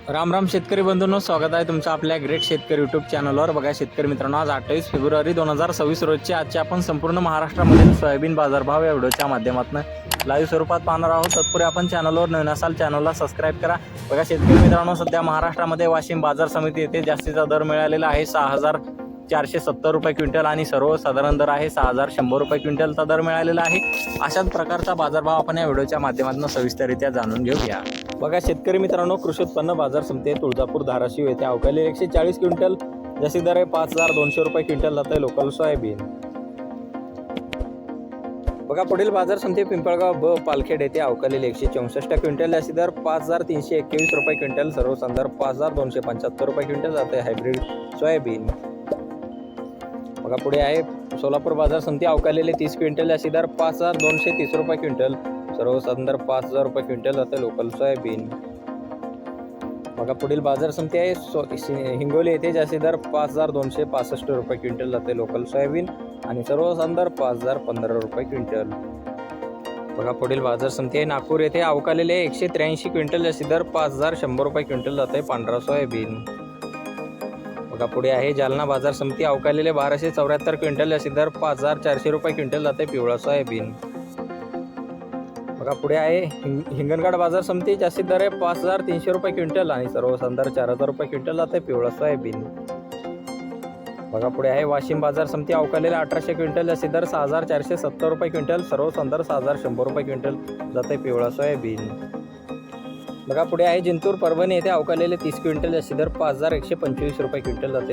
राम राम शेतकरी बंधूंनो, स्वागत आहे तुमचं आपल्या ग्रेट शेतकरी यूट्यूब चॅनलवर। बघा शेतकरी मित्रांनो, आज 28 फेब्रुवारी 2026 रोजची आजची आपण संपूर्ण महाराष्ट्रामधील सोयाबीन बाजारभाव या व्हिडिओच्या माध्यमातून लाईव्ह स्वरूपात पाहणार आहोत। तत्पूर्वी आपण चॅनलवर नवीन असाल चॅनलला सबस्क्राईब करा। बघा शेतकरी मित्रांनो, सध्या महाराष्ट्रामध्ये वाशिम बाजार समिती येथे जास्तीचा दर मिळालेला आहे 6470 रुपये क्विंटल आणि सर्वसाधारण दर आहे 6100 रुपये क्विंटलचा दर मिळालेला आहे। अशाच प्रकारचा बाजारभाव आपण या व्हिडिओच्या माध्यमातून सविस्तररित्या जाणून घेऊया। बघा शेतकरी मित्रांनो, कृषी उत्पन्न बाजार समिती तुळजापूर धाराशिव येथे अवकाळी 140 क्विंटल जास्ती दर आहे 5200 रुपये क्विंटल जाते लोकल सोयाबीन। बघा पुढील बाजार समिती पिंपळगाव ब पालखेड येथे अवकाळी 164 क्विंटल जास्ती दर 5321 रुपये क्विंटल, सर्वसाधारण 5275 रुपये क्विंटल जाते हायब्रिड सोयाबीन। बघा पुढे आहे सोलापूर बाजार समिती अवकाळलेले 30 क्विंटल जास्ती दर 5230 रुपये क्विंटल, सर्वसाधारण दर 5000 रुपये क्विंटल जाते लोकल सोयाबीन। बघा पुढील बाजार समिती आहे हिंगोली येथे जास्ती दर 5265 रुपये क्विंटल जाते लोकल सोयाबीन आणि सर्वसाधारण दर 5015 रुपये क्विंटल। बघा पुढील बाजार समिती आहे नागपूर येथे अवकाळलेले 183 क्विंटल जास्ती दर 5100 रुपये क्विंटल जाते पांढरा सोयाबीन। बघा पुढे आहे जालना बाजार समिती अवकाळलेले 1274 क्विंटल जास्ती दर 5400 रुपये क्विंटल जाते पिवळा सोयाबीन। बघा पुढे आहे हिंगणघाट बाजार समिती जास्तीत दर आहे 5300 रुपये क्विंटल आणि सर्वसाधारण दर 4000 रुपये क्विंटल जाते पिवळा सोयाबीन। बघा पुढे आहे वाशिम बाजार समिती अवकाळलेले 1800 क्विंटल जास्तीत दर 6470 रुपये क्विंटल, सर्वसाधारण दर 6100 रुपये क्विंटल जाते पिवळा सोयाबीन। बघा पुढे आहे जिंतूर परभणी येथे अवकाळलेले 30 क्विंटल जास्तीत दर 5125 रुपये क्विंटल जाते